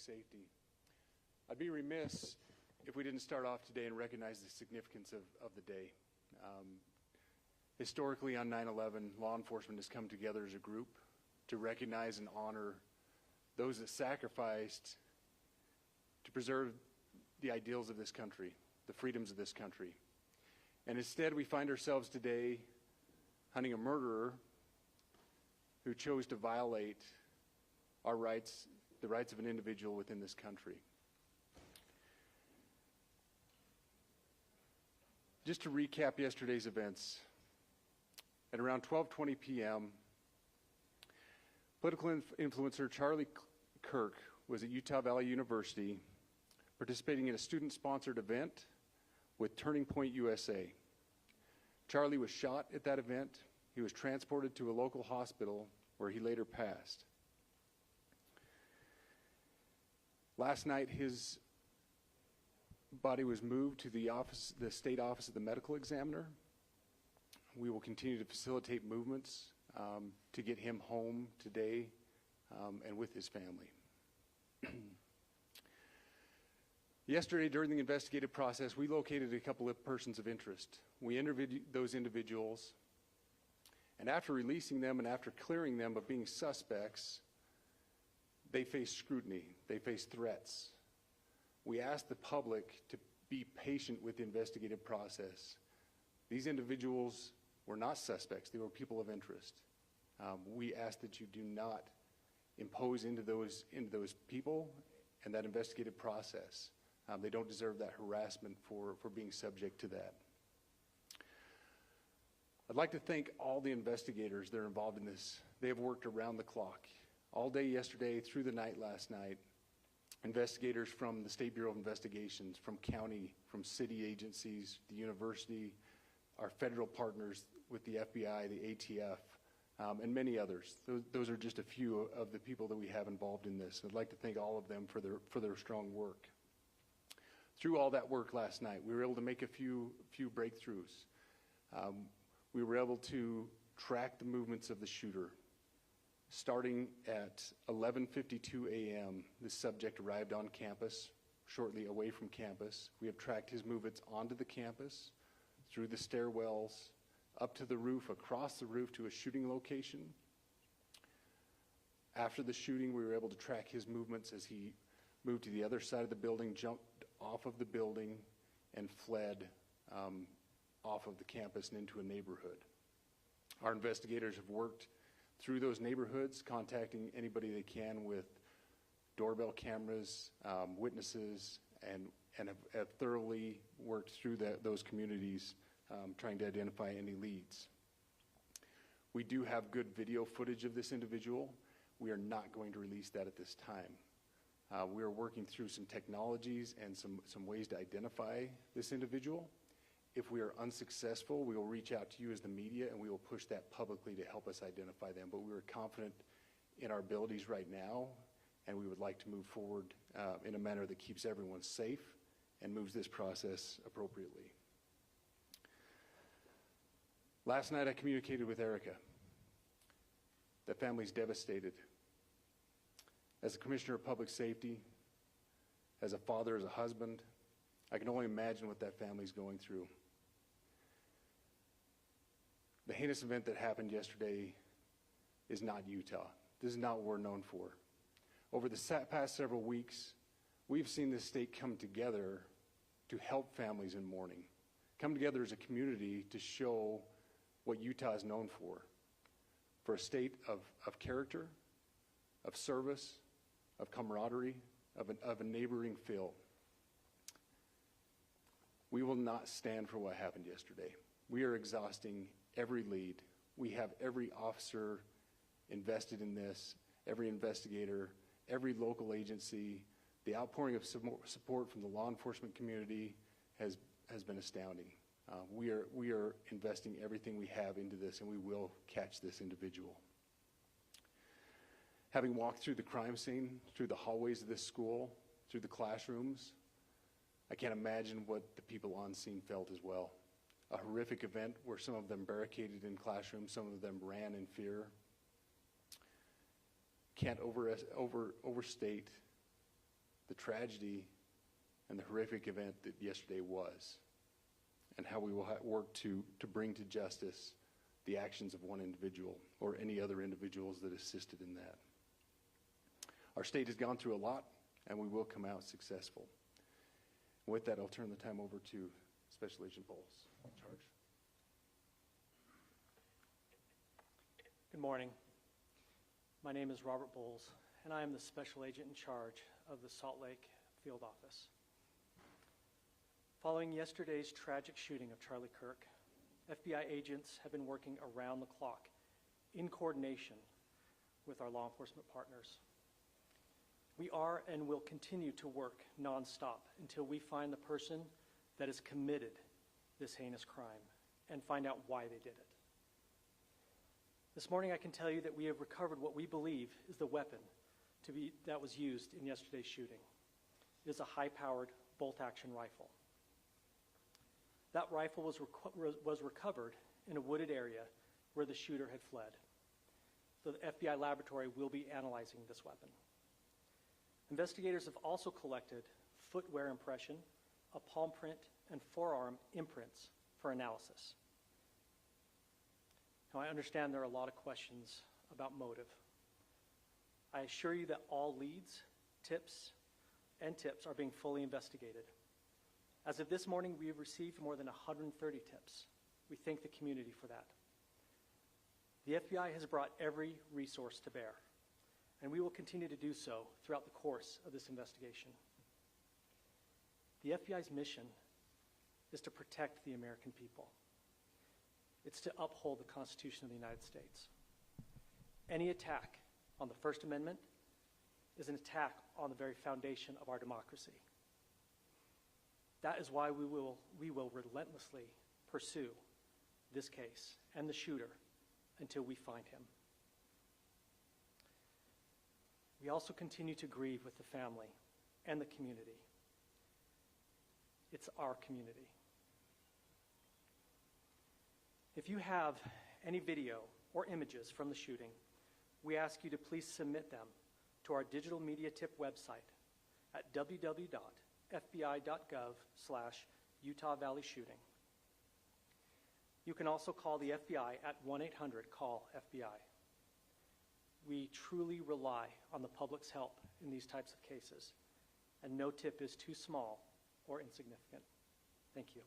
Safety. I'd be remiss if we didn't start off today and recognize the significance of the day. Historically, on 9/11, law enforcement has come together as a group to recognize and honor those that sacrificed to preserve the ideals of this country, the freedoms of this country. And instead, we find ourselves today hunting a murderer who chose to violate our rights, the rights of an individual within this country. Just to recap yesterday's events, at around 12:20 p.m., political influencer Charlie Kirk was at Utah Valley University participating in a student-sponsored event with Turning Point USA. Charlie was shot at that event. He was transported to a local hospital where he later passed. Last night, his body was moved to the state office of the medical examiner. We will continue to facilitate movements to get him home today and with his family. Yesterday, during the investigative process, we located a couple of persons of interest. We interviewed those individuals, and after releasing them and after clearing them of being suspects, they face scrutiny, they face threats. We asked the public to be patient with the investigative process. These individuals were not suspects, they were people of interest. We ask that you do not impose into those people and that investigative process. They don't deserve that harassment for being subject to that. I'd like to thank all the investigators that are involved in this. They have worked around the clock. All day yesterday, through the night last night, investigators from the State Bureau of Investigations, from county, from city agencies, the university, our federal partners with the FBI, the ATF, and many others. Those are just a few of the people that we have involved in this. I'd like to thank all of them for their strong work. Through all that work last night, we were able to make a few breakthroughs. We were able to track the movements of the shooter. Starting at 11:52 a.m., the subject arrived on campus, shortly away from campus. We have tracked his movements onto the campus, through the stairwells, up to the roof, across the roof to a shooting location. After the shooting, we were able to track his movements as he moved to the other side of the building, jumped off of the building, and fled off of the campus and into a neighborhood. Our investigators have worked through those neighborhoods, contacting anybody they can with doorbell cameras, witnesses, and have thoroughly worked through those communities, trying to identify any leads. We do have good video footage of this individual. We are not going to release that at this time. We are working through some technologies and some ways to identify this individual. If we are unsuccessful, we will reach out to you as the media and we will push that publicly to help us identify them. But we are confident in our abilities right now, and we would like to move forward in a manner that keeps everyone safe and moves this process appropriately. Last night I communicated with Erica. The family's devastated. As a commissioner of public safety, as a father, as a husband, I can only imagine what that family's going through. The heinous event that happened yesterday is not Utah. This is not what we're known for. Over the past several weeks, we've seen this state come together to help families in mourning, come together as a community to show what Utah is known for a state of character, of service, of camaraderie, of a neighboring feel. We will not stand for what happened yesterday. We are exhausting every lead. We have every officer invested in this, every investigator, every local agency. The outpouring of support from the law enforcement community has been astounding. We are investing everything we have into this, and we will catch this individual. Having walked through the crime scene, through the hallways of this school, through the classrooms, I can't imagine what the people on scene felt as well. A horrific event where some of them barricaded in classrooms, some of them ran in fear. Can't overstate tragedy and the horrific event that yesterday was, and how we will work to bring to justice the actions of one individual or any other individuals that assisted in that. Our state has gone through a lot, and we will come out successful. With that, I'll turn the time over to Special Agent Bowles. In charge. Good morning. My name is Robert Bowles, and I am the Special Agent in charge of the Salt Lake Field Office. Following yesterday's tragic shooting of Charlie Kirk, FBI agents have been working around the clock in coordination with our law enforcement partners. We are and will continue to work nonstop until we find the person that has committed this heinous crime and find out why they did it. This morning I can tell you that we have recovered what we believe is the weapon that was used in yesterday's shooting. It is a high-powered bolt-action rifle. That rifle was recovered in a wooded area where the shooter had fled. So the FBI laboratory will be analyzing this weapon. Investigators have also collected footwear impression, a palm print, and forearm imprints for analysis. Now, I understand there are a lot of questions about motive. I assure you that all leads, tips are being fully investigated. As of this morning, we have received more than 130 tips. We thank the community for that. The FBI has brought every resource to bear, and we will continue to do so throughout the course of this investigation. The FBI's mission is to protect the American people. It's to uphold the Constitution of the United States. Any attack on the First Amendment is an attack on the very foundation of our democracy. That is why we will relentlessly pursue this case and the shooter until we find him. We also continue to grieve with the family and the community. It's our community. If you have any video or images from the shooting, we ask you to please submit them to our digital media tip website at www.fbi.gov/Utah Valley Shooting. You can also call the FBI at 1-800-CALL-FBI. We truly rely on the public's help in these types of cases, and no tip is too small or insignificant. Thank you.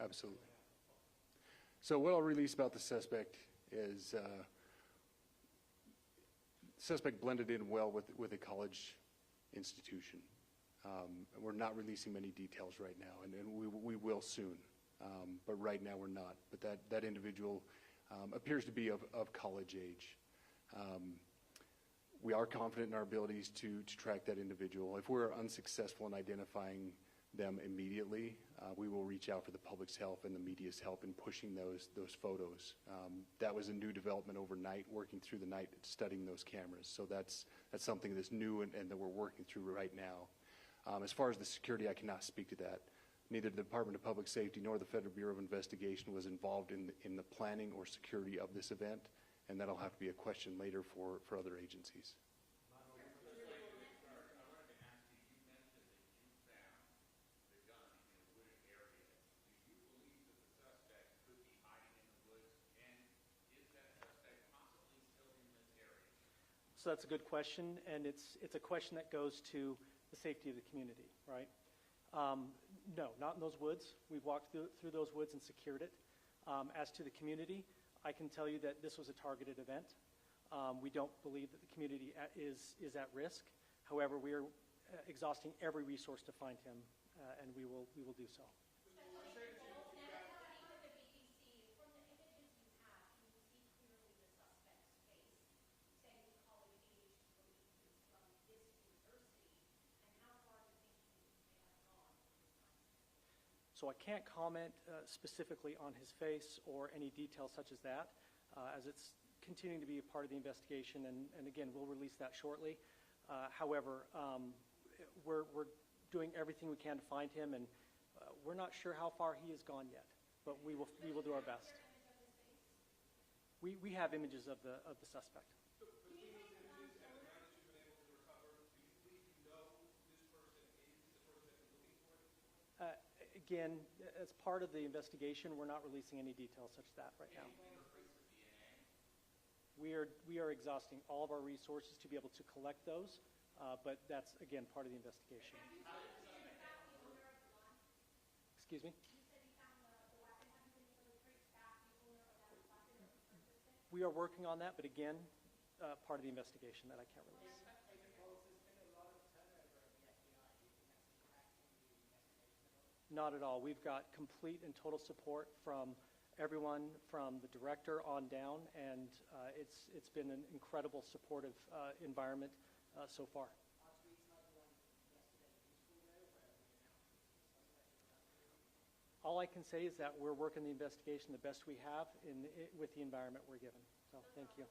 Absolutely. So what I'll release about the suspect is suspect blended in well with a college institution. We're not releasing many details right now, and we will soon. But right now we're not. But that individual appears to be of college age. We are confident in our abilities to track that individual. If we're unsuccessful in identifying them immediately, we will reach out for the public's help and the media's help in pushing those photos. That was a new development overnight, working through the night, studying those cameras. So that's something that's new and that we're working through right now. As far as the security, I cannot speak to that. Neither the Department of Public Safety nor the Federal Bureau of Investigation was involved in the planning or security of this event, and that'll have to be a question later for other agencies. So that's a good question, and it's a question that goes to the safety of the community, right? No, not in those woods. We've walked through those woods and secured it. As to the community, I can tell you that this was a targeted event. We don't believe that the community is at risk. However, we are exhausting every resource to find him, and we will do so. So I can't comment specifically on his face or any details such as that, as it's continuing to be a part of the investigation, and again, we'll release that shortly. However, we're doing everything we can to find him, and we're not sure how far he has gone yet, but we will do our best. We have images of the suspect. Again, as part of the investigation, we're not releasing any details such as that right now. We are exhausting all of our resources to be able to collect those, but that's, again, part of the investigation. Excuse me? We are working on that, but again, part of the investigation that I can't release. Not at all. We've got complete and total support from everyone, from the director on down, and it's been an incredible supportive environment so far. All I can say is that we're working the investigation the best we have with the environment we're given. So thank you.